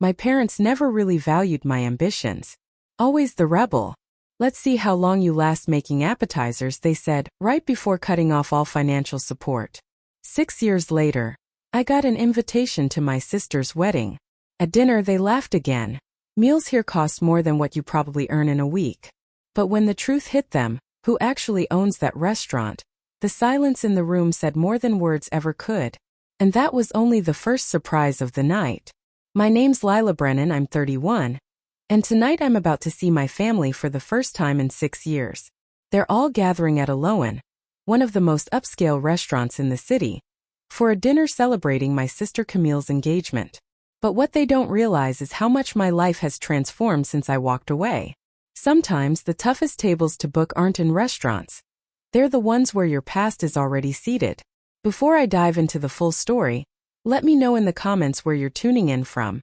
My parents never really valued my ambitions. Always the rebel. Let's see how long you last making appetizers, they said, right before cutting off all financial support. 6 years later, I got an invitation to my sister's wedding. At dinner they laughed again. Meals here cost more than what you probably earn in a week. But when the truth hit them, who actually owns that restaurant, the silence in the room said more than words ever could. And that was only the first surprise of the night. My name's Lila Brennan, I'm 31. And tonight I'm about to see my family for the first time in 6 years. They're all gathering at Alohan, one of the most upscale restaurants in the city, for a dinner celebrating my sister Camille's engagement. But what they don't realize is how much my life has transformed since I walked away. Sometimes the toughest tables to book aren't in restaurants. They're the ones where your past is already seated. Before I dive into the full story, let me know in the comments where you're tuning in from.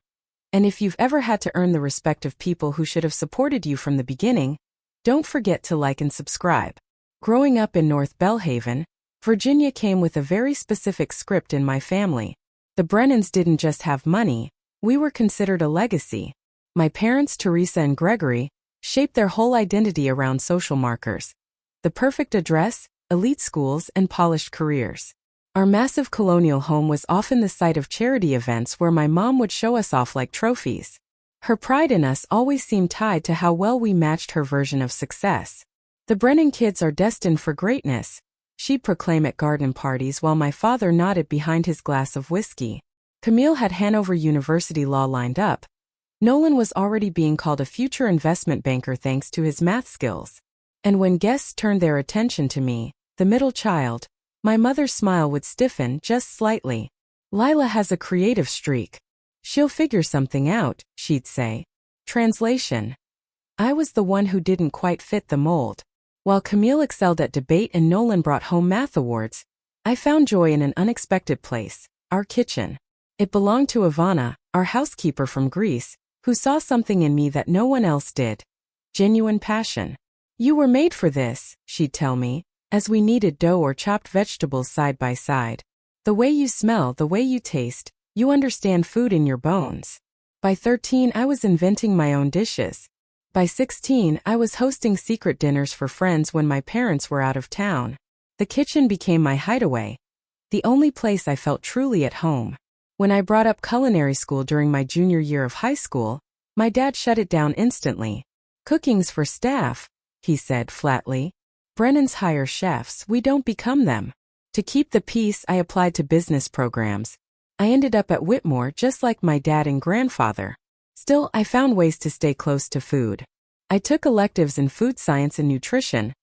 And if you've ever had to earn the respect of people who should have supported you from the beginning, don't forget to like and subscribe. Growing up in North Belhaven, Virginia came with a very specific script in my family. The Brennans didn't just have money, we were considered a legacy. My parents, Teresa and Gregory, shaped their whole identity around social markers. The perfect address, elite schools, and polished careers. Our massive colonial home was often the site of charity events where my mom would show us off like trophies. Her pride in us always seemed tied to how well we matched her version of success. The Brennan kids are destined for greatness, she'd proclaim at garden parties while my father nodded behind his glass of whiskey. Camille had Hanover University law lined up. Nolan was already being called a future investment banker thanks to his math skills. And when guests turned their attention to me, the middle child, my mother's smile would stiffen just slightly. Lila has a creative streak. She'll figure something out, she'd say. Translation. I was the one who didn't quite fit the mold. While Camille excelled at debate and Nolan brought home math awards, I found joy in an unexpected place, our kitchen. It belonged to Ivana, our housekeeper from Greece, who saw something in me that no one else did. Genuine passion. You were made for this, she'd tell me, as we kneaded dough or chopped vegetables side by side. The way you smell, the way you taste, you understand food in your bones. By 13, I was inventing my own dishes. By 16, I was hosting secret dinners for friends when my parents were out of town. The kitchen became my hideaway, the only place I felt truly at home. When I brought up culinary school during my junior year of high school, my dad shut it down instantly. Cooking's for staff, he said flatly. Brennans hire chefs, we don't become them. To keep the peace, I applied to business programs. I ended up at Whitmore just like my dad and grandfather. Still, I found ways to stay close to food. I took electives in food science and nutrition,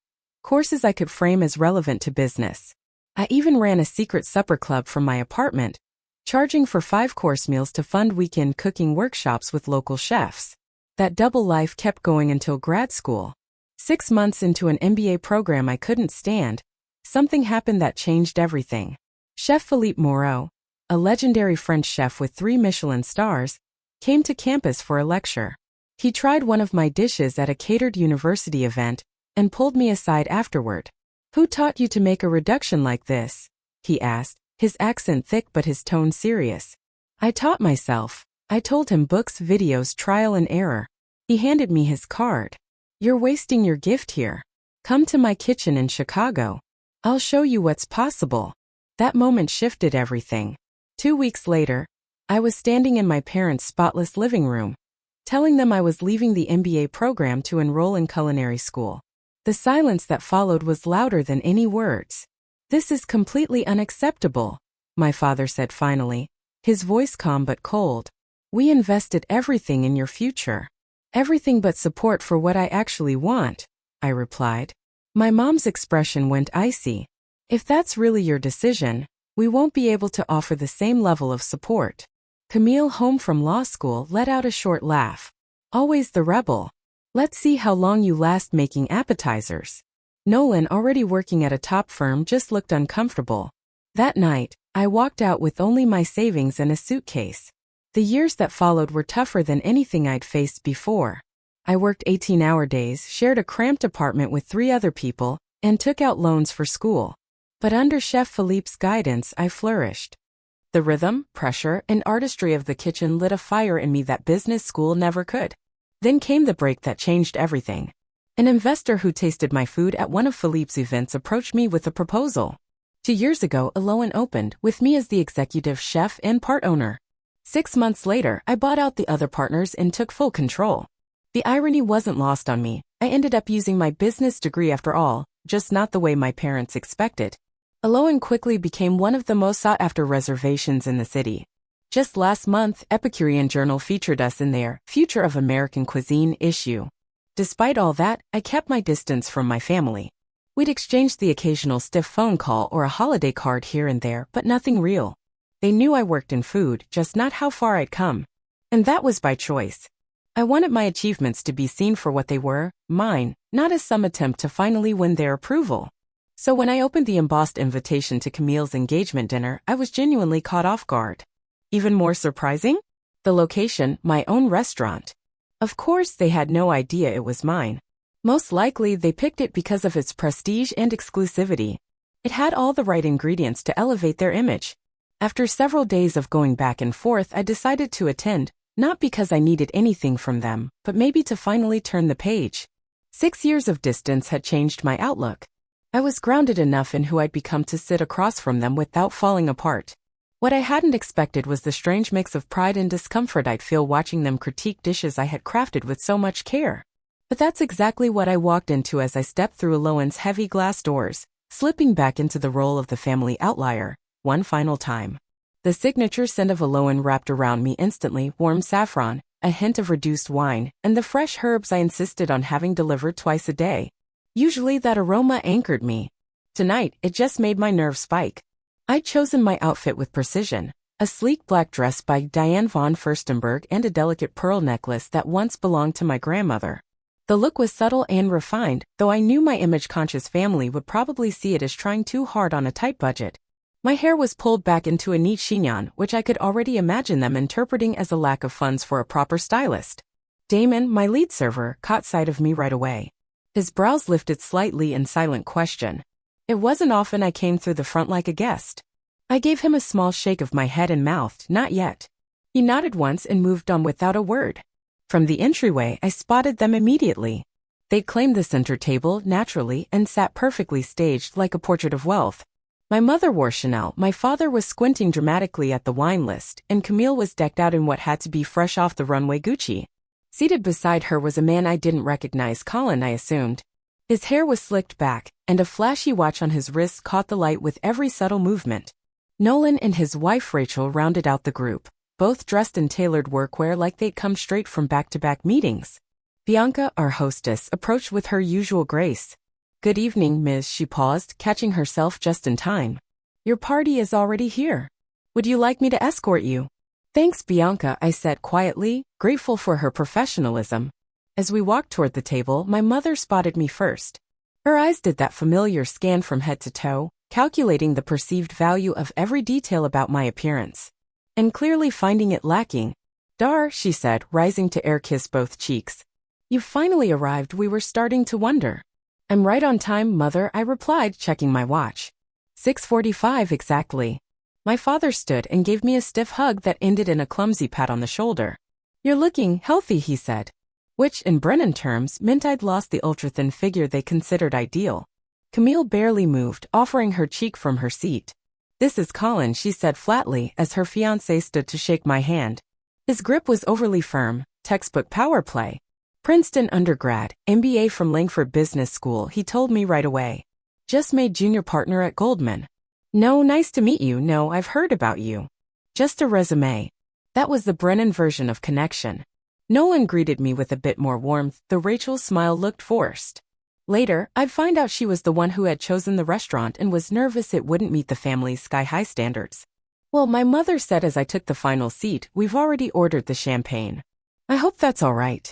courses I could frame as relevant to business. I even ran a secret supper club from my apartment, charging for 5-course meals to fund weekend cooking workshops with local chefs. That double life kept going until grad school. 6 months into an MBA program I couldn't stand, something happened that changed everything. Chef Philippe Moreau, a legendary French chef with 3 Michelin stars, came to campus for a lecture. He tried one of my dishes at a catered university event and pulled me aside afterward. Who taught you to make a reduction like this? He asked, his accent thick but his tone serious. I taught myself. I told him books, videos, trial and error. He handed me his card. You're wasting your gift here. Come to my kitchen in Chicago. I'll show you what's possible. That moment shifted everything. 2 weeks later, I was standing in my parents' spotless living room, telling them I was leaving the MBA program to enroll in culinary school. The silence that followed was louder than any words. This is completely unacceptable, my father said finally, his voice calm but cold. We invested everything in your future. Everything but support for what I actually want, I replied. My mom's expression went icy. If that's really your decision, we won't be able to offer the same level of support. Camille, home from law school, let out a short laugh. Always the rebel. Let's see how long you last making appetizers. Nolan, already working at a top firm, just looked uncomfortable. That night, I walked out with only my savings and a suitcase. The years that followed were tougher than anything I'd faced before. I worked 18-hour days, shared a cramped apartment with 3 other people, and took out loans for school. But under Chef Philippe's guidance, I flourished. The rhythm, pressure, and artistry of the kitchen lit a fire in me that business school never could. Then came the break that changed everything. An investor who tasted my food at one of Philippe's events approached me with a proposal. 2 years ago, Alohan opened, with me as the executive chef and part owner. 6 months later, I bought out the other partners and took full control. The irony wasn't lost on me. I ended up using my business degree after all, just not the way my parents expected. Alohan quickly became one of the most sought-after reservations in the city. Just last month, Epicurean Journal featured us in their Future of American Cuisine issue. Despite all that, I kept my distance from my family. We'd exchanged the occasional stiff phone call or a holiday card here and there, but nothing real. They knew I worked in food, just not how far I'd come. And that was by choice. I wanted my achievements to be seen for what they were, mine, not as some attempt to finally win their approval. So when I opened the embossed invitation to Camille's engagement dinner, I was genuinely caught off guard. Even more surprising? The location, my own restaurant. Of course, they had no idea it was mine. Most likely, they picked it because of its prestige and exclusivity. It had all the right ingredients to elevate their image. After several days of going back and forth, I decided to attend, not because I needed anything from them, but maybe to finally turn the page. 6 years of distance had changed my outlook. I was grounded enough in who I'd become to sit across from them without falling apart. What I hadn't expected was the strange mix of pride and discomfort I'd feel watching them critique dishes I had crafted with so much care. But that's exactly what I walked into as I stepped through Alohan's heavy glass doors, slipping back into the role of the family outlier, one final time. The signature scent of Alohan wrapped around me instantly, warm saffron, a hint of reduced wine, and the fresh herbs I insisted on having delivered twice a day. Usually that aroma anchored me. Tonight, it just made my nerves spike. I'd chosen my outfit with precision, a sleek black dress by Diane von Furstenberg and a delicate pearl necklace that once belonged to my grandmother. The look was subtle and refined, though I knew my image-conscious family would probably see it as trying too hard on a tight budget. My hair was pulled back into a neat chignon, which I could already imagine them interpreting as a lack of funds for a proper stylist. Damon, my lead server, caught sight of me right away. His brows lifted slightly in silent question. It wasn't often I came through the front like a guest. I gave him a small shake of my head and mouthed, "Not yet." He nodded once and moved on without a word. From the entryway, I spotted them immediately. They'd claimed the center table, naturally, and sat perfectly staged like a portrait of wealth. My mother wore Chanel, my father was squinting dramatically at the wine list, and Camille was decked out in what had to be fresh off the runway Gucci. Seated beside her was a man I didn't recognize, Colin, I assumed. His hair was slicked back, and a flashy watch on his wrist caught the light with every subtle movement. Nolan and his wife Rachel rounded out the group, both dressed in tailored workwear like they'd come straight from back-to-back meetings. Bianca, our hostess, approached with her usual grace. "Good evening, Ms." She paused, catching herself just in time. "Your party is already here. Would you like me to escort you?" "Thanks, Bianca," I said quietly, grateful for her professionalism. As we walked toward the table, my mother spotted me first. Her eyes did that familiar scan from head to toe, calculating the perceived value of every detail about my appearance. And clearly finding it lacking. "Dar," she said, rising to air-kiss both cheeks. "You finally arrived. We were starting to wonder." "I'm right on time, Mother," I replied, checking my watch. 6:45 exactly. My father stood and gave me a stiff hug that ended in a clumsy pat on the shoulder. "You're looking healthy," he said. Which, in Brennan terms, meant I'd lost the ultra-thin figure they considered ideal. Camille barely moved, offering her cheek from her seat. "This is Colin," she said flatly as her fiancé stood to shake my hand. His grip was overly firm, textbook power play. Princeton undergrad, MBA from Langford Business School, he told me right away. "Just made junior partner at Goldman." "No, nice to meet you. No, I've heard about you." "Just a resume." That was the Brennan version of connection. Nolan greeted me with a bit more warmth, though Rachel's smile looked forced. Later, I'd find out she was the one who had chosen the restaurant and was nervous it wouldn't meet the family's sky-high standards. "Well, my mother said as I took the final seat, we've already ordered the champagne. I hope that's all right."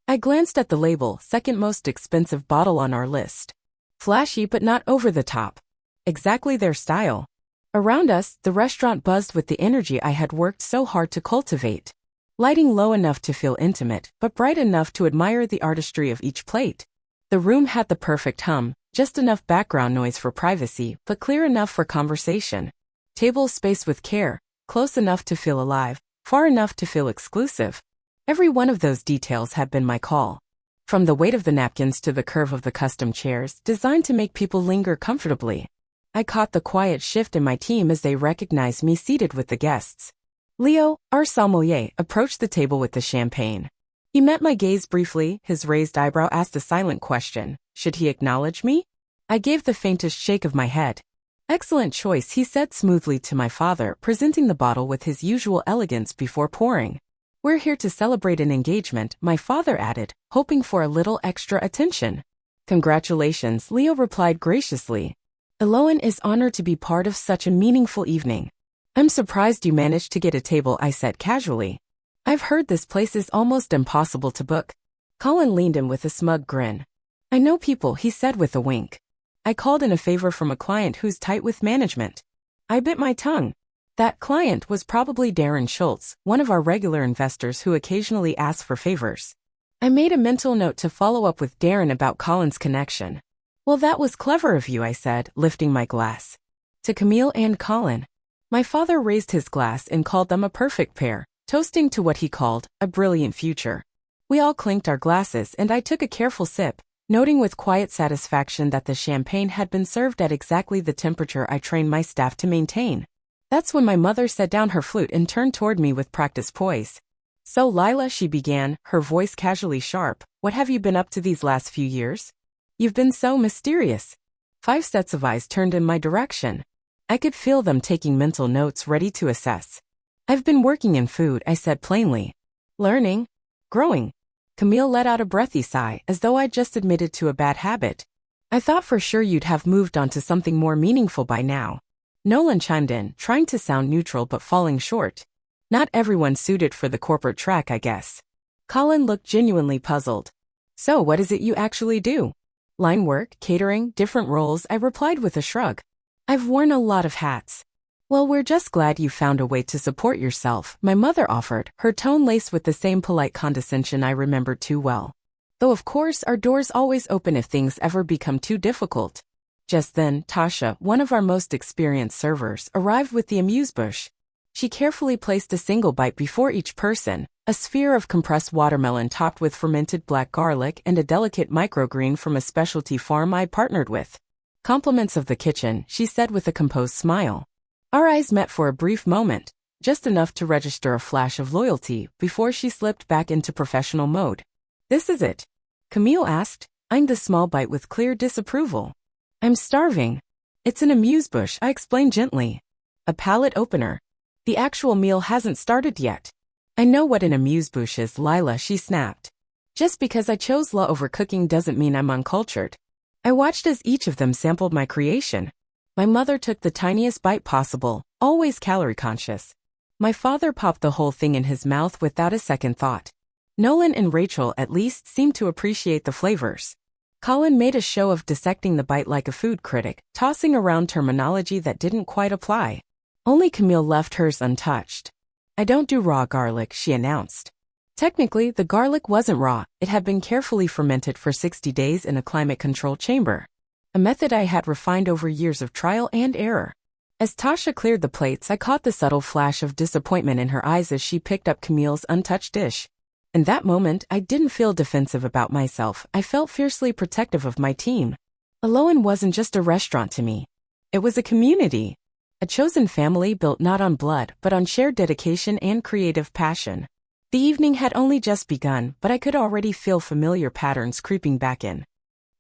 I glanced at the label, second most expensive bottle on our list. Flashy but not over the top. Exactly their style. Around us, the restaurant buzzed with the energy I had worked so hard to cultivate. Lighting low enough to feel intimate, but bright enough to admire the artistry of each plate. The room had the perfect hum, just enough background noise for privacy, but clear enough for conversation. Tables spaced with care, close enough to feel alive, far enough to feel exclusive. Every one of those details had been my call. From the weight of the napkins to the curve of the custom chairs, designed to make people linger comfortably. I caught the quiet shift in my team as they recognized me seated with the guests. Leo, our sommelier, approached the table with the champagne. He met my gaze briefly, his raised eyebrow asked a silent question. Should he acknowledge me? I gave the faintest shake of my head. Excellent choice, he said smoothly to my father, presenting the bottle with his usual elegance before pouring. We're here to celebrate an engagement, my father added, hoping for a little extra attention. Congratulations, Leo replied graciously. Eloan is honored to be part of such a meaningful evening. I'm surprised you managed to get a table, I said casually. I've heard this place is almost impossible to book. Colin leaned in with a smug grin. I know people, he said with a wink. I called in a favor from a client who's tight with management. I bit my tongue. That client was probably Darren Schultz, one of our regular investors who occasionally asks for favors. I made a mental note to follow up with Darren about Colin's connection. Well, that was clever of you, I said, lifting my glass. To Camille and Colin. My father raised his glass and called them a perfect pair, toasting to what he called a brilliant future. We all clinked our glasses and I took a careful sip, noting with quiet satisfaction that the champagne had been served at exactly the temperature I trained my staff to maintain. That's when my mother set down her flute and turned toward me with practiced poise. So Lila, she began, her voice casually sharp, what have you been up to these last few years? You've been so mysterious. 5 sets of eyes turned in my direction. I could feel them taking mental notes ready to assess. I've been working in food, I said plainly. Learning. Growing. Camille let out a breathy sigh, as though I'd just admitted to a bad habit. I thought for sure you'd have moved on to something more meaningful by now. Nolan chimed in, trying to sound neutral but falling short. Not everyone suited for the corporate track, I guess. Colin looked genuinely puzzled. So what is it you actually do? Line work, catering, different roles, I replied with a shrug. I've worn a lot of hats. Well, we're just glad you found a way to support yourself, my mother offered, her tone laced with the same polite condescension I remembered too well. Though of course our doors always open if things ever become too difficult. Just then, Tasha, one of our most experienced servers, arrived with the amuse-bouche. She carefully placed a single bite before each person, a sphere of compressed watermelon topped with fermented black garlic and a delicate microgreen from a specialty farm I partnered with. Compliments of the kitchen, she said with a composed smile. Our eyes met for a brief moment, just enough to register a flash of loyalty before she slipped back into professional mode. This is it? Camille asked, eyeing the small bite with clear disapproval. I'm starving. It's an amuse-bouche, I explained gently. A palate opener. The actual meal hasn't started yet. I know what an amuse-bouche is, Lila, she snapped. Just because I chose law over cooking doesn't mean I'm uncultured. I watched as each of them sampled my creation. My mother took the tiniest bite possible, always calorie conscious. My father popped the whole thing in his mouth without a second thought. Nolan and Rachel at least seemed to appreciate the flavors. Colin made a show of dissecting the bite like a food critic, tossing around terminology that didn't quite apply. Only Camille left hers untouched. I don't do raw garlic, she announced. Technically, the garlic wasn't raw, it had been carefully fermented for 60 days in a climate-controlled chamber. A method I had refined over years of trial and error. As Tasha cleared the plates, I caught the subtle flash of disappointment in her eyes as she picked up Camille's untouched dish. In that moment, I didn't feel defensive about myself, I felt fiercely protective of my team. Eloan wasn't just a restaurant to me. It was a community. A chosen family built not on blood, but on shared dedication and creative passion. The evening had only just begun, but I could already feel familiar patterns creeping back in.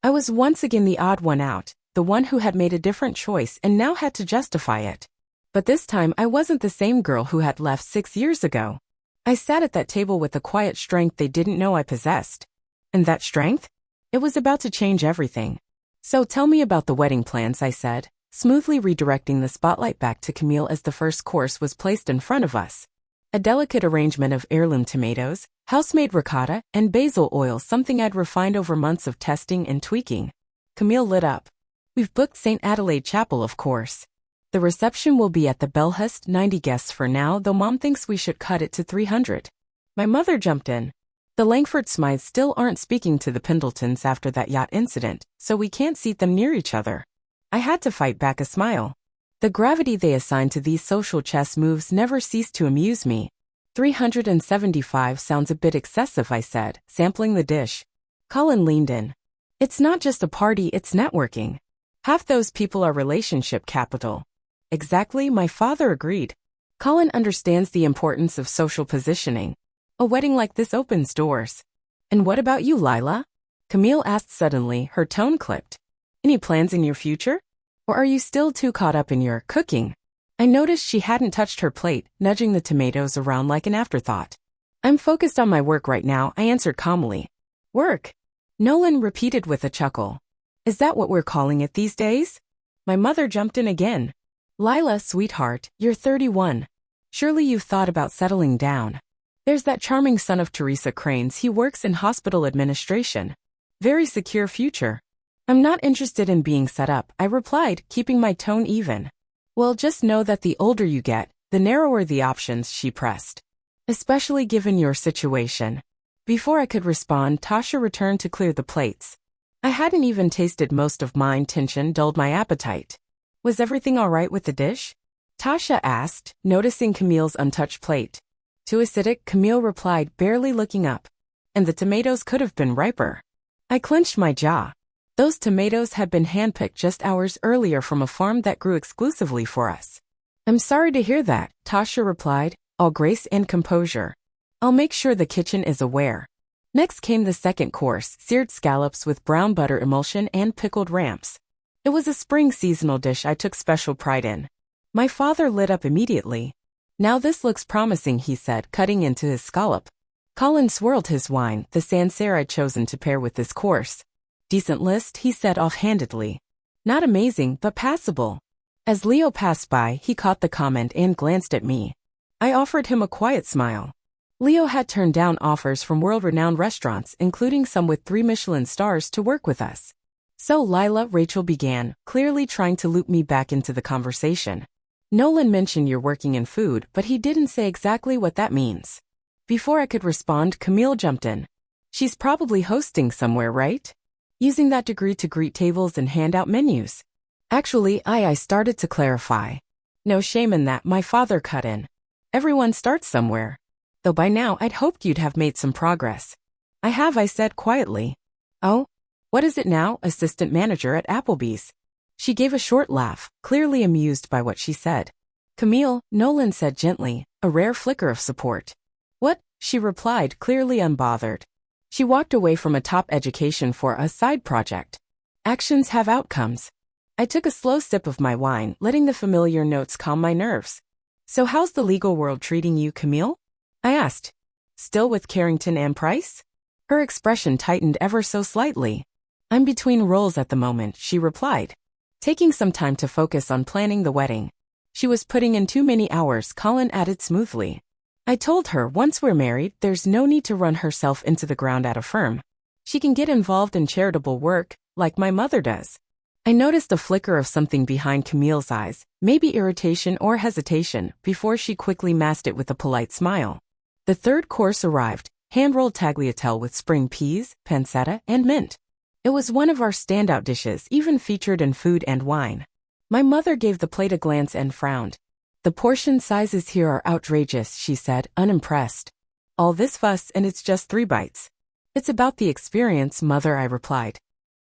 I was once again the odd one out, the one who had made a different choice and now had to justify it. But this time I wasn't the same girl who had left 6 years ago. I sat at that table with a quiet strength they didn't know I possessed. And that strength? It was about to change everything. So tell me about the wedding plans, I said, smoothly redirecting the spotlight back to Camille as the first course was placed in front of us. A delicate arrangement of heirloom tomatoes, house-made ricotta, and basil oil, something I'd refined over months of testing and tweaking. Camille lit up. We've booked St. Adelaide Chapel, of course. The reception will be at the Belhust, 90 guests for now, though Mom thinks we should cut it to 300. My mother jumped in. The Langford Smythes still aren't speaking to the Pendletons after that yacht incident, so we can't seat them near each other. I had to fight back a smile. The gravity they assign to these social chess moves never ceased to amuse me. 375 sounds a bit excessive, I said, sampling the dish. Colin leaned in. It's not just a party, it's networking. Half those people are relationship capital. Exactly, my father agreed. Colin understands the importance of social positioning. A wedding like this opens doors. And what about you, Lila? Camille asked suddenly, her tone clipped. Any plans in your future? Or are you still too caught up in your cooking? I noticed she hadn't touched her plate, nudging the tomatoes around like an afterthought. I'm focused on my work right now, I answered calmly. Work? Nolan repeated with a chuckle. Is that what we're calling it these days? My mother jumped in again. Lila, sweetheart, you're 31. Surely you've thought about settling down. There's that charming son of Teresa Crane's, he works in hospital administration. Very secure future. I'm not interested in being set up, I replied, keeping my tone even. Well, just know that the older you get, the narrower the options, she pressed. Especially given your situation. Before I could respond, Tasha returned to clear the plates. I hadn't even tasted most of mine. Tension dulled my appetite. Was everything all right with the dish? Tasha asked, noticing Camille's untouched plate. Too acidic, Camille replied, barely looking up. And the tomatoes could have been riper. I clenched my jaw. Those tomatoes had been handpicked just hours earlier from a farm that grew exclusively for us. I'm sorry to hear that, Tasha replied, all grace and composure. I'll make sure the kitchen is aware. Next came the second course, seared scallops with brown butter emulsion and pickled ramps. It was a spring seasonal dish I took special pride in. My father lit up immediately. Now this looks promising, he said, cutting into his scallop. Colin swirled his wine, the Sancerre I'd chosen to pair with this course. Decent list, he said offhandedly. Not amazing, but passable. As Leo passed by, he caught the comment and glanced at me. I offered him a quiet smile. Leo had turned down offers from world-renowned restaurants, including some with 3 Michelin stars, to work with us. So Lila, Rachel began, clearly trying to loop me back into the conversation. Nolan mentioned you're working in food, but he didn't say exactly what that means. Before I could respond, Camille jumped in. She's probably hosting somewhere, right? Using that degree to greet tables and hand out menus. Actually, I started to clarify. No shame in that, my father cut in. Everyone starts somewhere. Though by now I'd hoped you'd have made some progress. I have, I said quietly. Oh? What is it now, assistant manager at Applebee's? She gave a short laugh, clearly amused by what she said. Camille, Nolan said gently, a rare flicker of support. What? She replied, clearly unbothered. She walked away from a top education for a side project. Actions have outcomes. I took a slow sip of my wine, letting the familiar notes calm my nerves. So how's the legal world treating you, Camille? I asked. Still with Carrington and Price? Her expression tightened ever so slightly. I'm between roles at the moment, she replied. Taking some time to focus on planning the wedding. She was putting in too many hours, Colin added smoothly. I told her once we're married, there's no need to run herself into the ground at a firm. She can get involved in charitable work, like my mother does. I noticed a flicker of something behind Camille's eyes, maybe irritation or hesitation, before she quickly masked it with a polite smile. The third course arrived, hand-rolled tagliatelle with spring peas, pancetta, and mint. It was one of our standout dishes, even featured in Food and Wine. My mother gave the plate a glance and frowned. The portion sizes here are outrageous, she said, unimpressed. All this fuss and it's just 3 bites. It's about the experience, mother, I replied.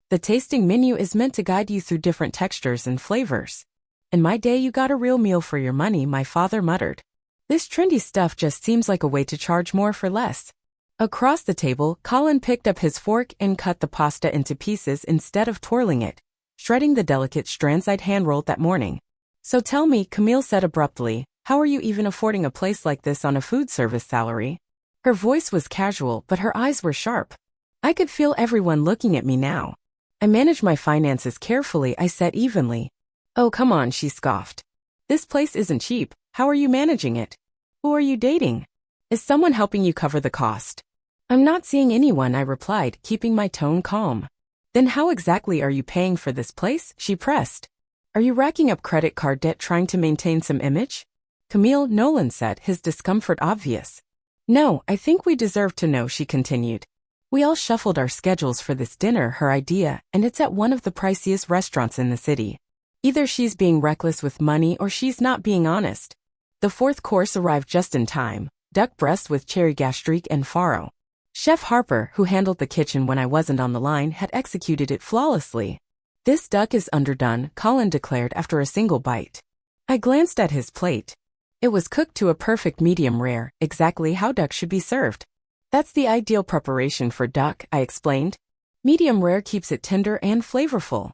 The tasting menu is meant to guide you through different textures and flavors. In my day you got a real meal for your money, my father muttered. This trendy stuff just seems like a way to charge more for less. Across the table, Colin picked up his fork and cut the pasta into pieces instead of twirling it, shredding the delicate strands I'd hand-rolled that morning. So tell me, Camille said abruptly, how are you even affording a place like this on a food service salary? Her voice was casual, but her eyes were sharp. I could feel everyone looking at me now. I manage my finances carefully, I said evenly. Oh, come on, she scoffed. This place isn't cheap. How are you managing it? Who are you dating? Is someone helping you cover the cost? I'm not seeing anyone, I replied, keeping my tone calm. Then how exactly are you paying for this place? She pressed. Are you racking up credit card debt trying to maintain some image? Camille, Nolan said, his discomfort obvious. No, I think we deserve to know, she continued. We all shuffled our schedules for this dinner, her idea, and it's at one of the priciest restaurants in the city. Either she's being reckless with money or she's not being honest. The fourth course arrived just in time, duck breast with cherry gastrique and farro. Chef Harper, who handled the kitchen when I wasn't on the line, had executed it flawlessly. "This duck is underdone," Colin declared after a single bite. I glanced at his plate. It was cooked to a perfect medium rare, exactly how duck should be served. "That's the ideal preparation for duck," I explained. "Medium rare keeps it tender and flavorful."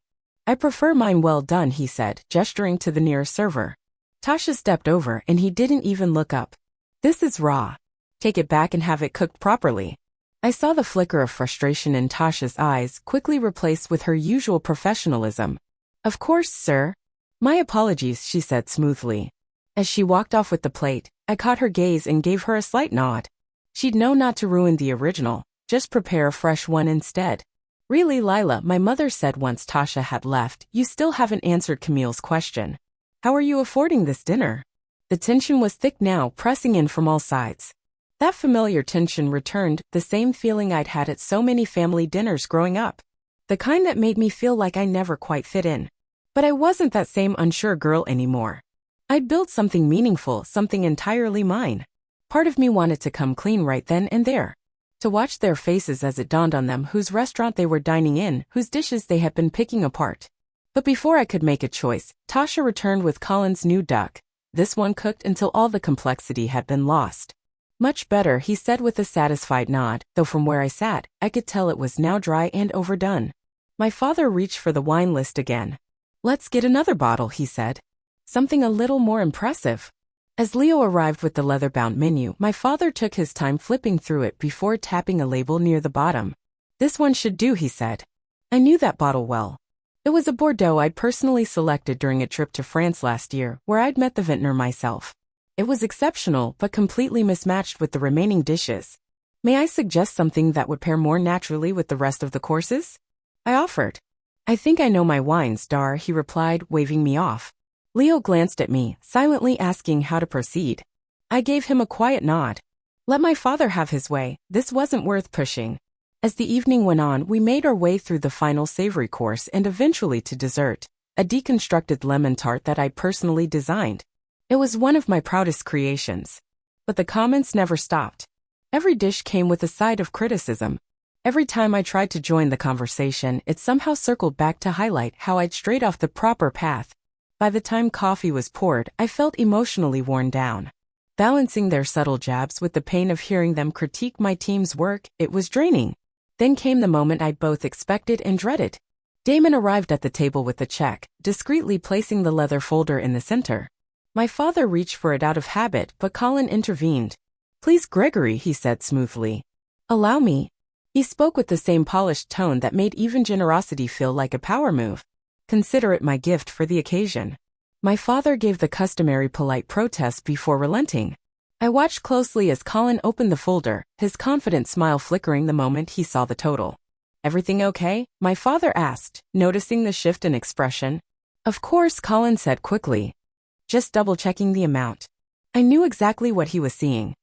"I prefer mine well done," he said, gesturing to the nearest server. Tasha stepped over and he didn't even look up. "This is raw. Take it back and have it cooked properly." I saw the flicker of frustration in Tasha's eyes, quickly replaced with her usual professionalism. "Of course, sir." "My apologies," she said smoothly. As she walked off with the plate, I caught her gaze and gave her a slight nod. She'd know not to ruin the original, just prepare a fresh one instead. "Really, Lila," my mother said once Tasha had left, "you still haven't answered Camille's question. How are you affording this dinner?" The tension was thick now, pressing in from all sides. That familiar tension returned, the same feeling I'd had at so many family dinners growing up. The kind that made me feel like I never quite fit in. But I wasn't that same unsure girl anymore. I'd built something meaningful, something entirely mine. Part of me wanted to come clean right then and there. To watch their faces as it dawned on them whose restaurant they were dining in, whose dishes they had been picking apart. But before I could make a choice, Tasha returned with Colin's new duck. This one cooked until all the complexity had been lost. "Much better," he said with a satisfied nod, though from where I sat, I could tell it was now dry and overdone. My father reached for the wine list again. "Let's get another bottle," he said. "Something a little more impressive." As Leo arrived with the leather-bound menu, my father took his time flipping through it before tapping a label near the bottom. "This one should do," he said. I knew that bottle well. It was a Bordeaux I'd personally selected during a trip to France last year, where I'd met the vintner myself. It was exceptional, but completely mismatched with the remaining dishes. "May I suggest something that would pair more naturally with the rest of the courses?" I offered. "I think I know my wines, Dar," he replied, waving me off. Leo glanced at me, silently asking how to proceed. I gave him a quiet nod. Let my father have his way, this wasn't worth pushing. As the evening went on, we made our way through the final savory course and eventually to dessert, a deconstructed lemon tart that I'd personally designed. It was one of my proudest creations. But the comments never stopped. Every dish came with a side of criticism. Every time I tried to join the conversation, it somehow circled back to highlight how I'd strayed off the proper path. By the time coffee was poured, I felt emotionally worn down. Balancing their subtle jabs with the pain of hearing them critique my team's work, it was draining. Then came the moment I both expected and dreaded. Damon arrived at the table with the check, discreetly placing the leather folder in the center. My father reached for it out of habit, but Colin intervened. "Please, Gregory," he said smoothly. "Allow me." He spoke with the same polished tone that made even generosity feel like a power move. "Consider it my gift for the occasion." My father gave the customary polite protest before relenting. I watched closely as Colin opened the folder, his confident smile flickering the moment he saw the total. "Everything okay?" my father asked, noticing the shift in expression. "Of course," Colin said quickly. Just double-checking the amount. I knew exactly what he was seeing.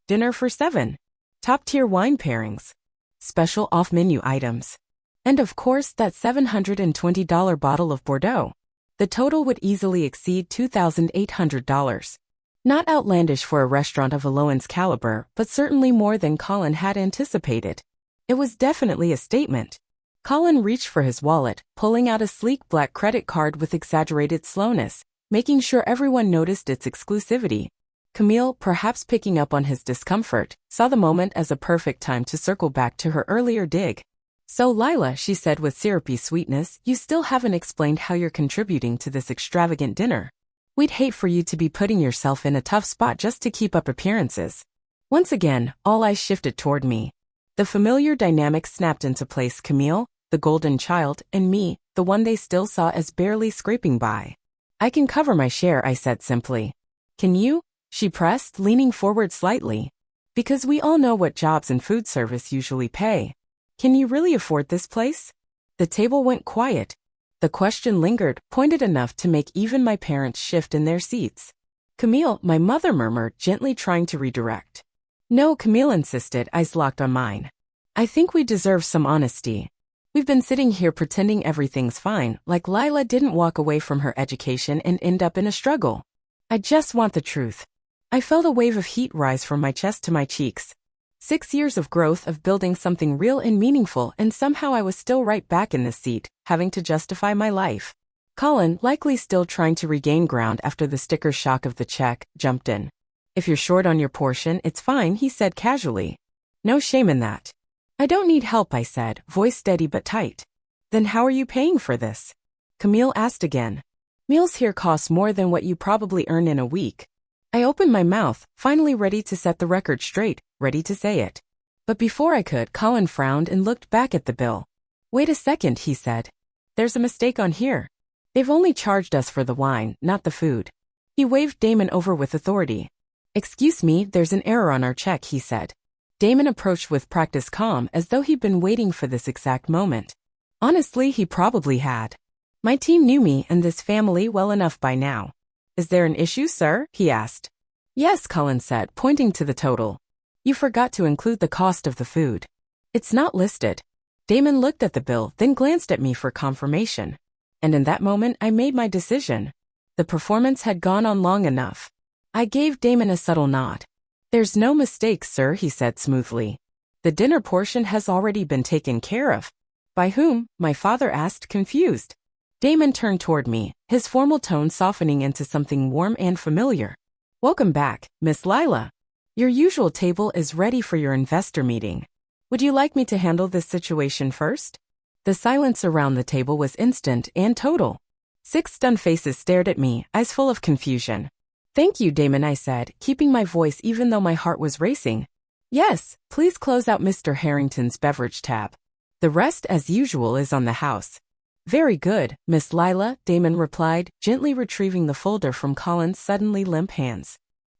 Dinner for 7. Top-tier wine pairings. Special off-menu items. And of course that $720 bottle of Bordeaux. The total would easily exceed $2,800. Not outlandish for a restaurant of Alohan's caliber, but certainly more than Colin had anticipated. It was definitely a statement. Colin reached for his wallet, pulling out a sleek black credit card with exaggerated slowness, making sure everyone noticed its exclusivity. Camille, perhaps picking up on his discomfort, saw the moment as a perfect time to circle back to her earlier dig. "So Lila," she said with syrupy sweetness, "you still haven't explained how you're contributing to this extravagant dinner. We'd hate for you to be putting yourself in a tough spot just to keep up appearances." Once again, all eyes shifted toward me. The familiar dynamic snapped into place: Camille, the golden child, and me, the one they still saw as barely scraping by. "I can cover my share," I said simply. "Can you?" she pressed, leaning forward slightly. "Because we all know what jobs in food service usually pay. Can you really afford this place?" The table went quiet. The question lingered, pointed enough to make even my parents shift in their seats. "Camille," my mother murmured, gently trying to redirect. "No," Camille insisted, eyes locked on mine. "I think we deserve some honesty." We've been sitting here pretending everything's fine, like Lila didn't walk away from her education and end up in a struggle. I just want the truth. I felt a wave of heat rise from my chest to my cheeks. 6 years of growth of building something real and meaningful, and somehow I was still right back in this seat, having to justify my life. Colin, likely still trying to regain ground after the sticker shock of the check, jumped in. If you're short on your portion, it's fine, he said casually. No shame in that. I don't need help, I said, voice steady but tight. Then how are you paying for this? Camille asked again. Meals here cost more than what you probably earn in a week. I opened my mouth, finally ready to set the record straight, ready to say it. But before I could, Colin frowned and looked back at the bill. Wait a second, he said. There's a mistake on here. They've only charged us for the wine, not the food. He waved Damon over with authority. Excuse me, there's an error on our check, he said. Damon approached with practiced calm as though he'd been waiting for this exact moment. Honestly, he probably had. My team knew me and this family well enough by now. Is there an issue, sir? He asked. Yes, Colin said, pointing to the total. You forgot to include the cost of the food. It's not listed. Damon looked at the bill, then glanced at me for confirmation. And in that moment, I made my decision. The performance had gone on long enough. I gave Damon a subtle nod. There's no mistake, sir, he said smoothly. The dinner portion has already been taken care of. By whom? My father asked, confused. Damon turned toward me, his formal tone softening into something warm and familiar. Welcome back, Miss Lila. Your usual table is ready for your investor meeting. Would you like me to handle this situation first? The silence around the table was instant and total. 6 stunned faces stared at me, eyes full of confusion. Thank you, Damon, I said, keeping my voice even though my heart was racing. Yes, please close out Mr. Harrington's beverage tab. The rest, as usual, is on the house. Very good, Miss Lila, Damon replied, gently retrieving the folder from Colin's suddenly limp hands.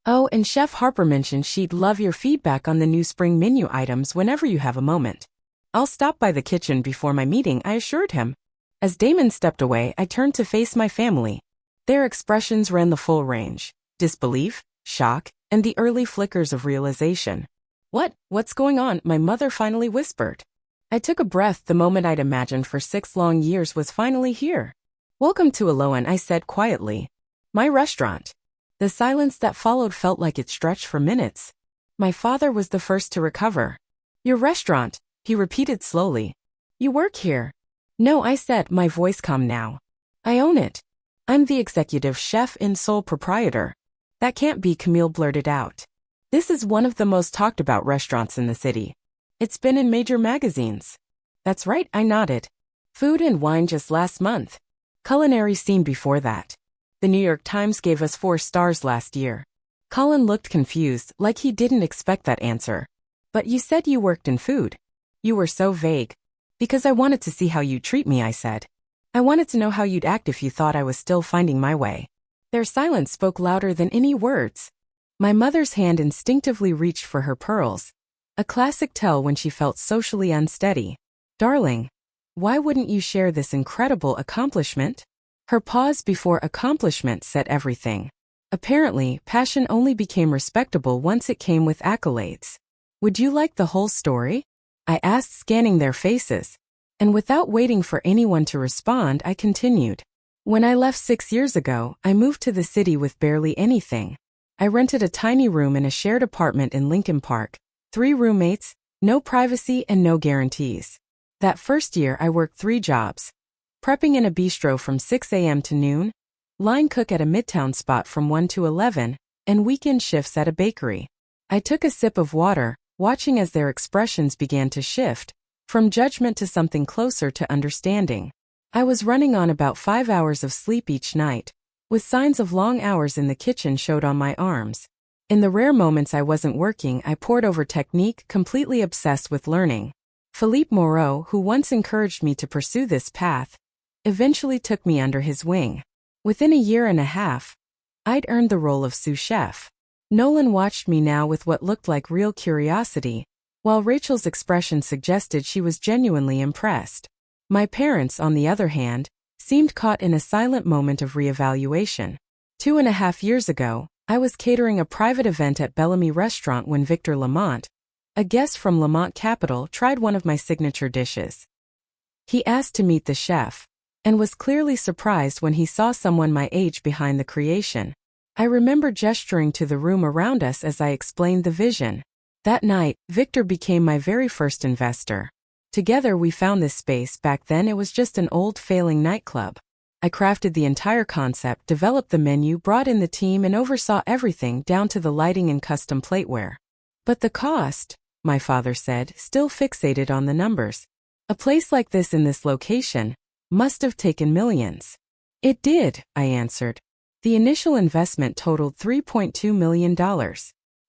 Oh, and Chef Harper mentioned she'd love your feedback on the new spring menu items whenever you have a moment. I'll stop by the kitchen before my meeting, I assured him. As Damon stepped away, I turned to face my family. Their expressions ran the full range: disbelief, shock, and the early flickers of realization. What's going on? My mother finally whispered. I took a breath. The moment I'd imagined for 6 long years was finally here. Welcome to Alohan, I said quietly. My restaurant. The silence that followed felt like it stretched for minutes. My father was the first to recover. Your restaurant, he repeated slowly. You work here? No, I said, my voice calm now. I own it. I'm the executive chef and sole proprietor. That can't be, Camille blurted out. This is one of the most talked about restaurants in the city. It's been in major magazines. That's right, I nodded. Food and Wine just last month. Culinary Scene before that. The New York Times gave us 4 stars last year. Colin looked confused, like he didn't expect that answer. But you said you worked in food. You were so vague. Because I wanted to see how you'd treat me, I said. I wanted to know how you'd act if you thought I was still finding my way. Their silence spoke louder than any words. My mother's hand instinctively reached for her pearls. A classic tell when she felt socially unsteady. Darling, why wouldn't you share this incredible accomplishment? Her pause before accomplishment said everything. Apparently, passion only became respectable once it came with accolades. Would you like the whole story? I asked, scanning their faces. And without waiting for anyone to respond, I continued. When I left 6 years ago, I moved to the city with barely anything. I rented a tiny room in a shared apartment in Lincoln Park. 3 roommates, no privacy and no guarantees. That first year I worked 3 jobs. Prepping in a bistro from 6 a.m. to noon, line cook at a midtown spot from 1 to 11, and weekend shifts at a bakery. I took a sip of water, watching as their expressions began to shift, from judgment to something closer to understanding. I was running on about 5 hours of sleep each night, with signs of long hours in the kitchen showed on my arms. In the rare moments I wasn't working, I pored over technique, completely obsessed with learning. Philippe Moreau, who once encouraged me to pursue this path, eventually took me under his wing. Within a year and a half, I'd earned the role of sous chef. Nolan watched me now with what looked like real curiosity, while Rachel's expression suggested she was genuinely impressed. My parents, on the other hand, seemed caught in a silent moment of reevaluation. 2.5 years ago, I was catering a private event at Bellamy Restaurant when Victor Lamont, a guest from Lamont Capital, tried one of my signature dishes. He asked to meet the chef, and was clearly surprised when he saw someone my age behind the creation. I remember gesturing to the room around us as I explained the vision. That night, Victor became my very first investor. Together we found this space. Back then it was just an old failing nightclub. I crafted the entire concept, developed the menu, brought in the team, and oversaw everything down to the lighting and custom plateware. But the cost, my father said, still fixated on the numbers. A place like this in this location must have taken millions. It did, I answered. The initial investment totaled $3.2 million.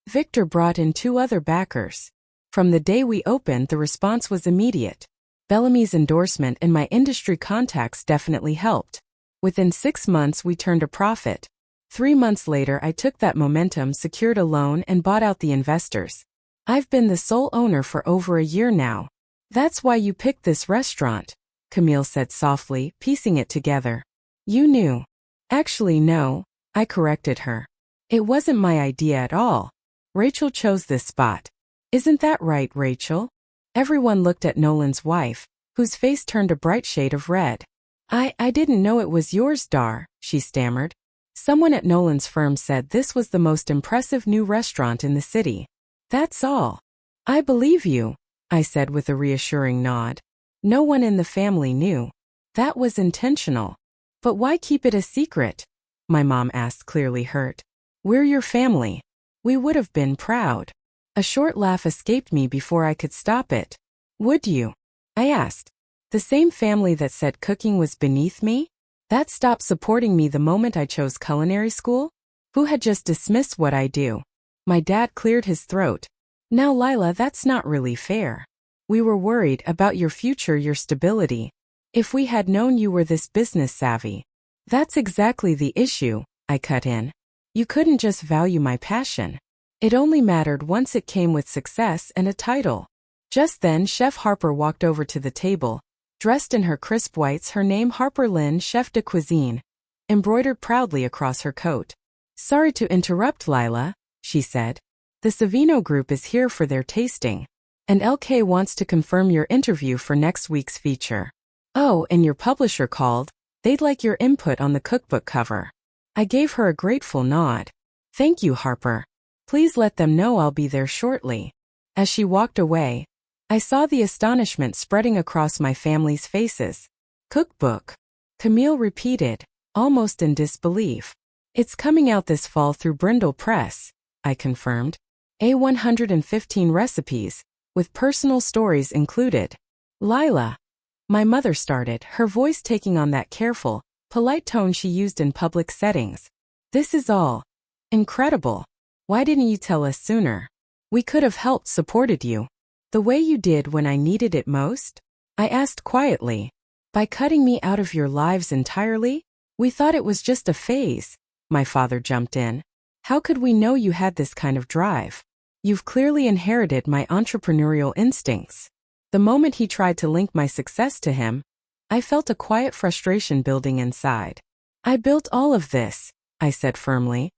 Victor brought in 2 other backers. From the day we opened, the response was immediate. Bellamy's endorsement and my industry contacts definitely helped. Within 6 months, we turned a profit. 3 months later, I took that momentum, secured a loan, and bought out the investors. I've been the sole owner for over a year now. That's why you picked this restaurant, Camille said softly, piecing it together. You knew. Actually, no, I corrected her. It wasn't my idea at all. Rachel chose this spot. Isn't that right, Rachel? Everyone looked at Nolan's wife, whose face turned a bright shade of red. I didn't know it was yours, Dar, she stammered. Someone at Nolan's firm said this was the most impressive new restaurant in the city. That's all. I believe you, I said with a reassuring nod. No one in the family knew. That was intentional. But why keep it a secret? My mom asked, clearly hurt. We're your family. We would have been proud. A short laugh escaped me before I could stop it. Would you? I asked. The same family that said cooking was beneath me? That stopped supporting me the moment I chose culinary school? Who had just dismissed what I do? My dad cleared his throat. Now, Lila, that's not really fair. We were worried about your future, your stability. If we had known you were this business savvy. That's exactly the issue, I cut in. You couldn't just value my passion. It only mattered once it came with success and a title. Just then, Chef Harper walked over to the table. Dressed in her crisp whites, her name Harper Lynn, chef de cuisine, embroidered proudly across her coat. Sorry to interrupt, Lila, she said. The Savino group is here for their tasting, and LK wants to confirm your interview for next week's feature. Oh, and your publisher called. They'd like your input on the cookbook cover. I gave her a grateful nod. Thank you, Harper. Please let them know I'll be there shortly. As she walked away, I saw the astonishment spreading across my family's faces. Cookbook, Camille repeated, almost in disbelief. It's coming out this fall through Brindle Press, I confirmed. 115 recipes, with personal stories included. Lila. My mother started, her voice taking on that careful, polite tone she used in public settings. This is all incredible. Why didn't you tell us sooner? We could have helped, supported you. The way you did when I needed it most? I asked quietly. By cutting me out of your lives entirely? We thought it was just a phase. My father jumped in. How could we know you had this kind of drive? You've clearly inherited my entrepreneurial instincts. The moment he tried to link my success to him, I felt a quiet frustration building inside. I built all of this, I said firmly.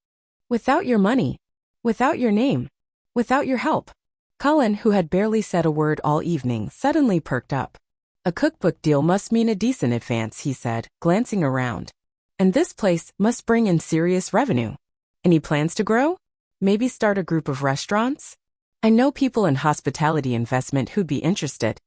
Without your money. Without your name. Without your help. Colin, who had barely said a word all evening, suddenly perked up. A cookbook deal must mean a decent advance, he said, glancing around. And this place must bring in serious revenue. Any plans to grow? Maybe start a group of restaurants? I know people in hospitality investment who'd be interested.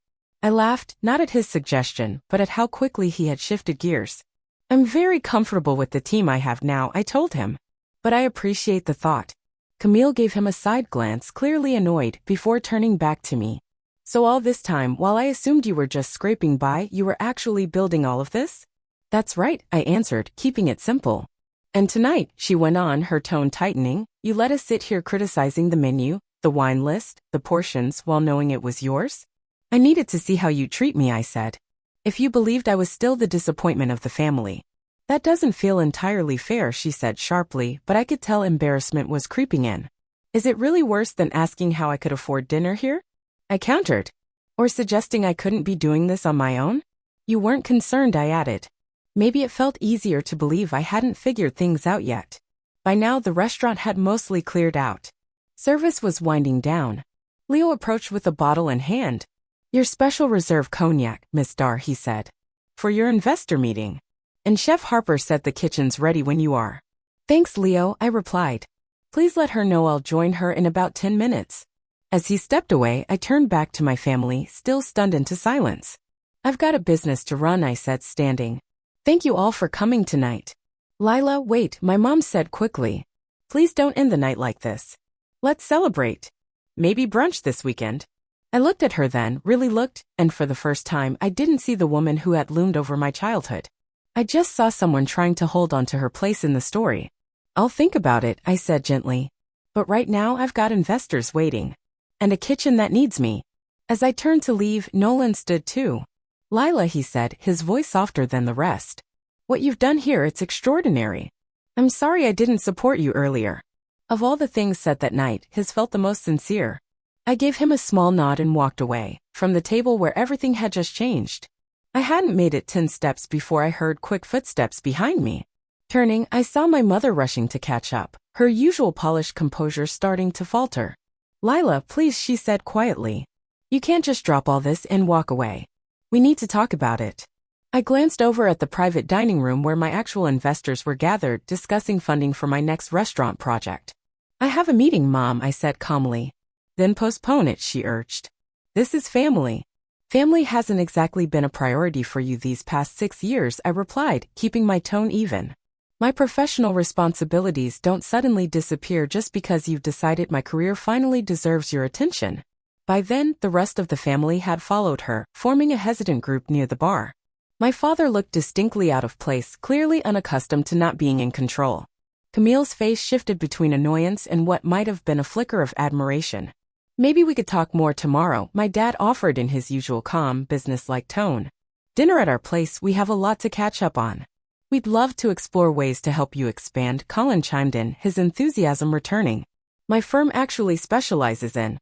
I laughed, not at his suggestion, but at how quickly he had shifted gears. I'm very comfortable with the team I have now, I told him. But I appreciate the thought. Camille gave him a side glance, clearly annoyed, before turning back to me. So all this time, while I assumed you were just scraping by, you were actually building all of this? That's right, I answered, keeping it simple. And tonight, she went on, her tone tightening, you let us sit here criticizing the menu, the wine list, the portions, while knowing it was yours? I needed to see how you treat me, I said. If you believed I was still the disappointment of the family. That doesn't feel entirely fair, she said sharply, but I could tell embarrassment was creeping in. Is it really worse than asking how I could afford dinner here? I countered. Or suggesting I couldn't be doing this on my own? You weren't concerned, I added. Maybe it felt easier to believe I hadn't figured things out yet. By now the restaurant had mostly cleared out. Service was winding down. Leo approached with a bottle in hand. Your special reserve cognac, Miss Dar, he said. For your investor meeting. And Chef Harper said the kitchen's ready when you are. Thanks, Leo, I replied. Please let her know I'll join her in about 10 minutes. As he stepped away, I turned back to my family, still stunned into silence. I've got a business to run, I said, standing. Thank you all for coming tonight. Lila, wait, my mom said quickly. Please don't end the night like this. Let's celebrate. Maybe brunch this weekend. I looked at her then, really looked, and for the first time I didn't see the woman who had loomed over my childhood. I just saw someone trying to hold on to her place in the story. I'll think about it, I said gently. But right now I've got investors waiting. And a kitchen that needs me. As I turned to leave, Nolan stood too. Lila, he said, his voice softer than the rest. What you've done here, it's extraordinary. I'm sorry I didn't support you earlier. Of all the things said that night, his felt the most sincere. I gave him a small nod and walked away, from the table where everything had just changed. I hadn't made it 10 steps before I heard quick footsteps behind me. Turning, I saw my mother rushing to catch up, her usual polished composure starting to falter. Lila, please, she said quietly. You can't just drop all this and walk away. We need to talk about it. I glanced over at the private dining room where my actual investors were gathered, discussing funding for my next restaurant project. I have a meeting, Mom, I said calmly. Then postpone it, she urged. This is family. Family hasn't exactly been a priority for you these past 6 years, I replied, keeping my tone even. My professional responsibilities don't suddenly disappear just because you've decided my career finally deserves your attention. By then, the rest of the family had followed her, forming a hesitant group near the bar. My father looked distinctly out of place, clearly unaccustomed to not being in control. Camille's face shifted between annoyance and what might have been a flicker of admiration. Maybe we could talk more tomorrow, my dad offered in his usual calm, businesslike tone. Dinner at our place, we have a lot to catch up on. We'd love to explore ways to help you expand, Colin chimed in, his enthusiasm returning. My firm actually specializes in.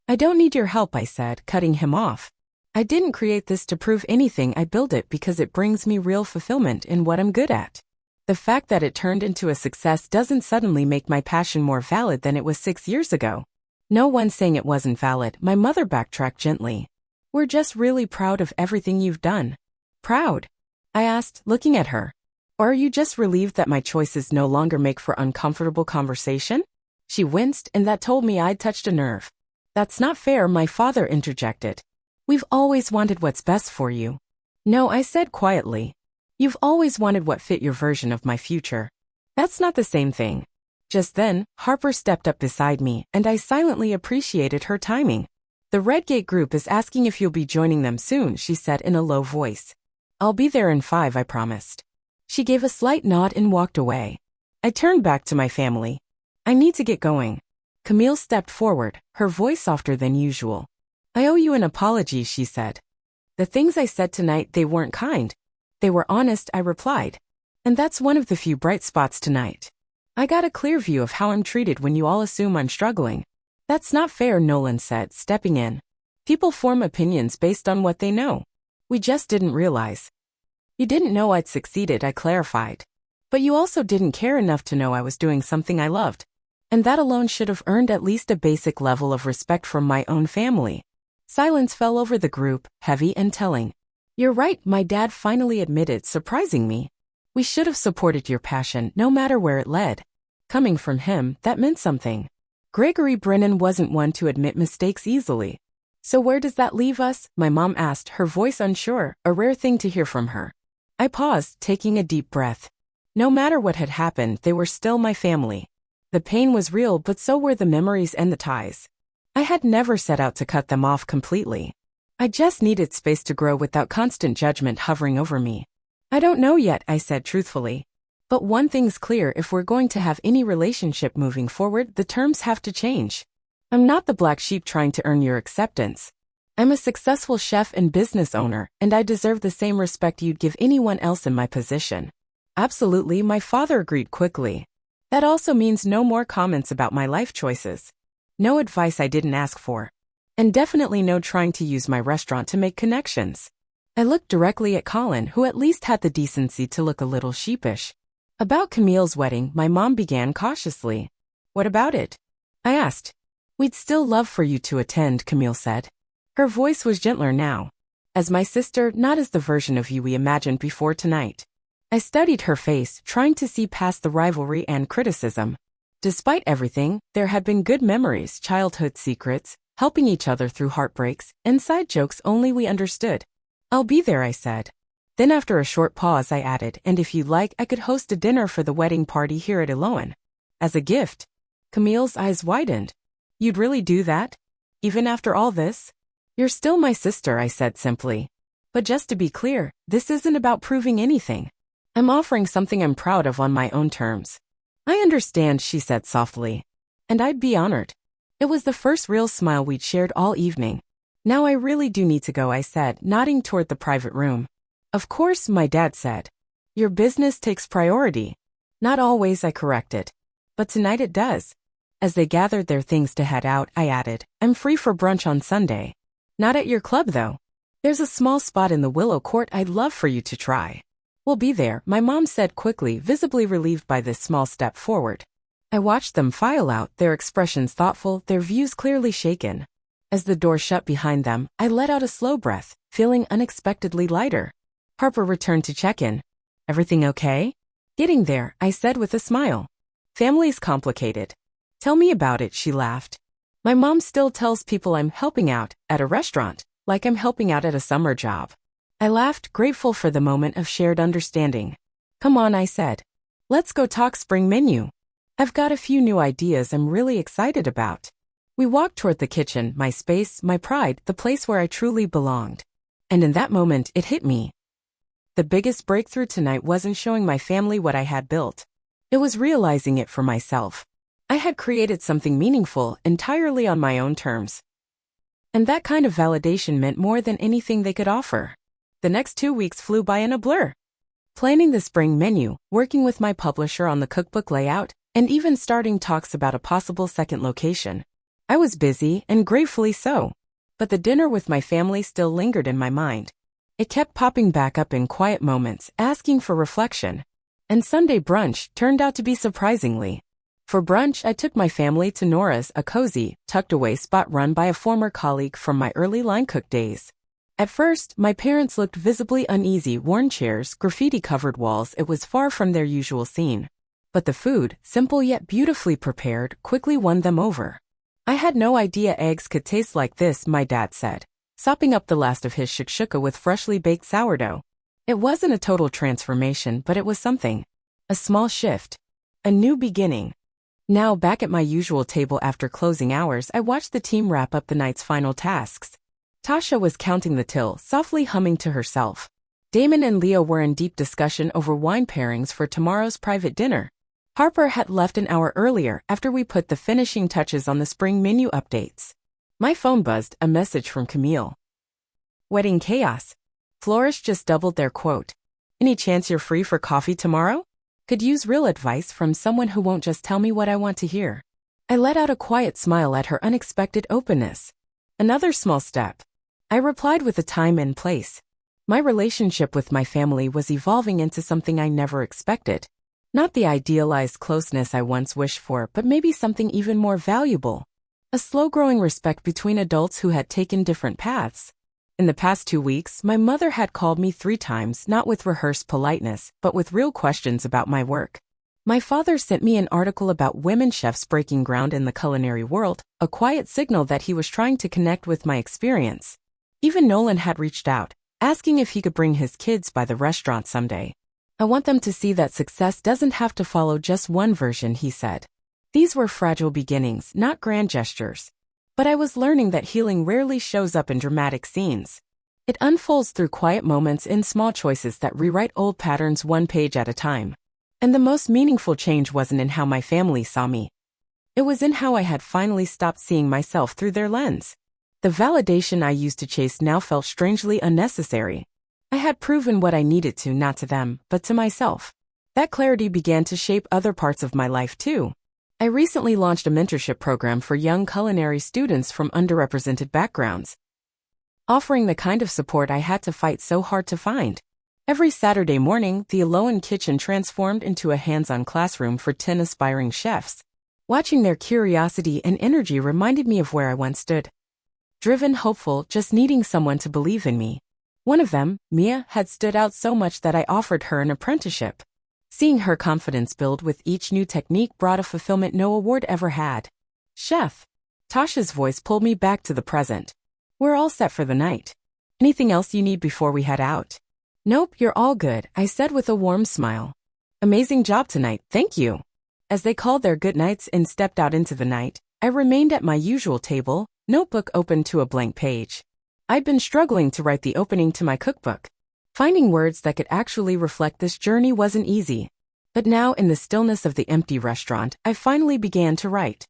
I don't need your help, I said, cutting him off. I didn't create this to prove anything, I built it because it brings me real fulfillment in what I'm good at. The fact that it turned into a success doesn't suddenly make my passion more valid than it was 6 years ago. No one's saying it wasn't valid, my mother backtracked gently. We're just really proud of everything you've done. Proud? I asked, looking at her. Or are you just relieved that my choices no longer make for uncomfortable conversation? She winced, and that told me I'd touched a nerve. That's not fair, my father interjected. We've always wanted what's best for you. No, I said quietly. You've always wanted what fit your version of my future. That's not the same thing. Just then, Harper stepped up beside me, and I silently appreciated her timing. The Redgate group is asking if you'll be joining them soon, she said in a low voice. I'll be there in 5, I promised. She gave a slight nod and walked away. I turned back to my family. I need to get going. Camille stepped forward, her voice softer than usual. I owe you an apology, she said. The things I said tonight, they weren't kind. They were honest, I replied. And that's one of the few bright spots tonight. I got a clear view of how I'm treated when you all assume I'm struggling. That's not fair, Nolan said, stepping in. People form opinions based on what they know. We just didn't realize. You didn't know I'd succeeded, I clarified. But you also didn't care enough to know I was doing something I loved. And that alone should have earned at least a basic level of respect from my own family. Silence fell over the group, heavy and telling. You're right, my dad finally admitted, surprising me. We should have supported your passion, no matter where it led. Coming from him, that meant something. Gregory Brennan wasn't one to admit mistakes easily. So where does that leave us? My mom asked, her voice unsure, a rare thing to hear from her. I paused, taking a deep breath. No matter what had happened, they were still my family. The pain was real, but so were the memories and the ties. I had never set out to cut them off completely. I just needed space to grow without constant judgment hovering over me. I don't know yet, I said truthfully. But one thing's clear, if we're going to have any relationship moving forward, the terms have to change. I'm not the black sheep trying to earn your acceptance. I'm a successful chef and business owner, and I deserve the same respect you'd give anyone else in my position. Absolutely, my father agreed quickly. That also means no more comments about my life choices. No advice I didn't ask for. And definitely no trying to use my restaurant to make connections. I looked directly at Colin, who at least had the decency to look a little sheepish. About Camille's wedding, my mom began cautiously. What about it? I asked. We'd still love for you to attend, Camille said. Her voice was gentler now. As my sister, not as the version of you we imagined before tonight. I studied her face, trying to see past the rivalry and criticism. Despite everything, there had been good memories, childhood secrets, helping each other through heartbreaks, and side jokes only we understood. I'll be there, I said. Then after a short pause I added, and if you'd like, I could host a dinner for the wedding party here at Eloan. As a gift. Camille's eyes widened. You'd really do that? Even after all this? You're still my sister, I said simply. But just to be clear, this isn't about proving anything. I'm offering something I'm proud of on my own terms. I understand, she said softly. And I'd be honored. It was the first real smile we'd shared all evening. Now I really do need to go, I said, nodding toward the private room. Of course, my dad said. Your business takes priority. Not always, I corrected. But tonight it does. As they gathered their things to head out, I added, I'm free for brunch on Sunday. Not at your club, though. There's a small spot in the Willow Court I'd love for you to try. We'll be there, my mom said quickly, visibly relieved by this small step forward. I watched them file out, their expressions thoughtful, their views clearly shaken. As the door shut behind them, I let out a slow breath, feeling unexpectedly lighter. Harper returned to check in. Everything okay? Getting there, I said with a smile. Family's complicated. Tell me about it, she laughed. My mom still tells people I'm helping out at a restaurant, like I'm helping out at a summer job. I laughed, grateful for the moment of shared understanding. Come on, I said. Let's go talk spring menu. I've got a few new ideas I'm really excited about. We walked toward the kitchen, my space, my pride, the place where I truly belonged. And in that moment, it hit me. The biggest breakthrough tonight wasn't showing my family what I had built. It was realizing it for myself. I had created something meaningful entirely on my own terms. And that kind of validation meant more than anything they could offer. The next 2 weeks flew by in a blur. Planning the spring menu, working with my publisher on the cookbook layout, and even starting talks about a possible second location. I was busy, and gratefully so. But the dinner with my family still lingered in my mind. It kept popping back up in quiet moments, asking for reflection. And Sunday brunch turned out to be surprisingly. For brunch, I took my family to Nora's, a cozy, tucked-away spot run by a former colleague from my early line cook days. At first, my parents looked visibly uneasy, worn chairs, graffiti-covered walls. It was far from their usual scene. But the food, simple yet beautifully prepared, quickly won them over. I had no idea eggs could taste like this, my dad said, sopping up the last of his shakshuka with freshly baked sourdough. It wasn't a total transformation, but it was something. A small shift. A new beginning. Now back at my usual table after closing hours, I watched the team wrap up the night's final tasks. Tasha was counting the till, softly humming to herself. Damon and Leo were in deep discussion over wine pairings for tomorrow's private dinner. Harper had left an hour earlier after we put the finishing touches on the spring menu updates. My phone buzzed, a message from Camille. Wedding chaos. Florists just doubled their quote. Any chance you're free for coffee tomorrow? Could use real advice from someone who won't just tell me what I want to hear. I let out a quiet smile at her unexpected openness. Another small step. I replied with a time and place. My relationship with my family was evolving into something I never expected. Not the idealized closeness I once wished for, but maybe something even more valuable. A slow-growing respect between adults who had taken different paths. In the past 2 weeks, my mother had called me 3 times, not with rehearsed politeness, but with real questions about my work. My father sent me an article about women chefs breaking ground in the culinary world, a quiet signal that he was trying to connect with my experience. Even Nolan had reached out, asking if he could bring his kids by the restaurant someday. I want them to see that success doesn't have to follow just one version, he said. These were fragile beginnings, not grand gestures. But I was learning that healing rarely shows up in dramatic scenes. It unfolds through quiet moments in small choices that rewrite old patterns one page at a time. And the most meaningful change wasn't in how my family saw me. It was in how I had finally stopped seeing myself through their lens. The validation I used to chase now felt strangely unnecessary. I had proven what I needed to, not to them, but to myself. That clarity began to shape other parts of my life too. I recently launched a mentorship program for young culinary students from underrepresented backgrounds, offering the kind of support I had to fight so hard to find. Every Saturday morning, the Eloan kitchen transformed into a hands-on classroom for 10 aspiring chefs. Watching their curiosity and energy reminded me of where I once stood. driven, hopeful, just needing someone to believe in me. One of them, Mia, had stood out so much that I offered her an apprenticeship. Seeing her confidence build with each new technique brought a fulfillment no award ever had. Chef. Tasha's voice pulled me back to the present. We're all set for the night. Anything else you need before we head out? Nope, you're all good, I said with a warm smile. Amazing job tonight, thank you. As they called their goodnights and stepped out into the night, I remained at my usual table, notebook open to a blank page. I'd been struggling to write the opening to my cookbook. Finding words that could actually reflect this journey wasn't easy. But now, in the stillness of the empty restaurant, I finally began to write.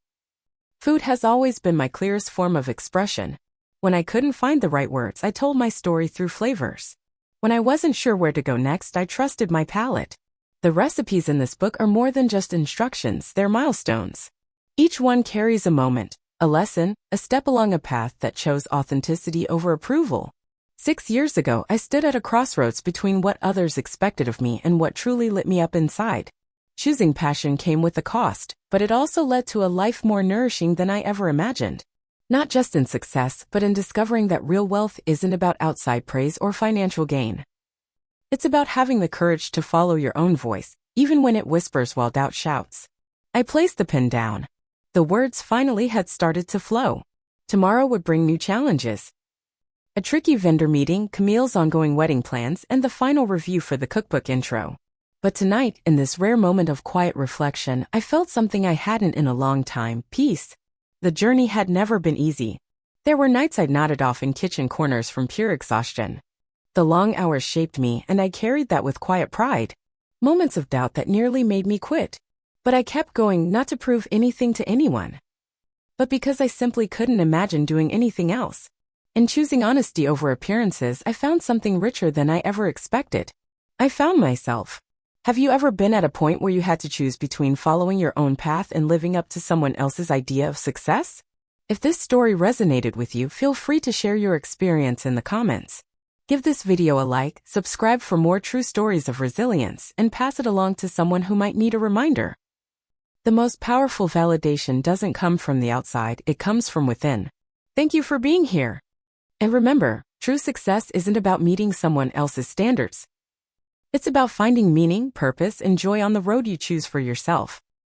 Food has always been my clearest form of expression. When I couldn't find the right words, I told my story through flavors. When I wasn't sure where to go next, I trusted my palate. The recipes in this book are more than just instructions, they're milestones. Each one carries a moment, a lesson, a step along a path that chose authenticity over approval. 6 years ago, I stood at a crossroads between what others expected of me and what truly lit me up inside. Choosing passion came with a cost, but it also led to a life more nourishing than I ever imagined. Not just in success, but in discovering that real wealth isn't about outside praise or financial gain. It's about having the courage to follow your own voice, even when it whispers while doubt shouts. I placed the pen down. The words finally had started to flow. Tomorrow would bring new challenges. A tricky vendor meeting, Camille's ongoing wedding plans, and the final review for the cookbook intro. But tonight, in this rare moment of quiet reflection, I felt something I hadn't in a long time, peace. The journey had never been easy. There were nights I'd nodded off in kitchen corners from pure exhaustion. The long hours shaped me, and I carried that with quiet pride. Moments of doubt that nearly made me quit. But I kept going, not to prove anything to anyone, but because I simply couldn't imagine doing anything else. In choosing honesty over appearances, I found something richer than I ever expected. I found myself. Have you ever been at a point where you had to choose between following your own path and living up to someone else's idea of success? If this story resonated with you, feel free to share your experience in the comments. Give this video a like, subscribe for more true stories of resilience, and pass it along to someone who might need a reminder. The most powerful validation doesn't come from the outside, it comes from within. Thank you for being here. And remember, true success isn't about meeting someone else's standards. It's about finding meaning, purpose, and joy on the road you choose for yourself.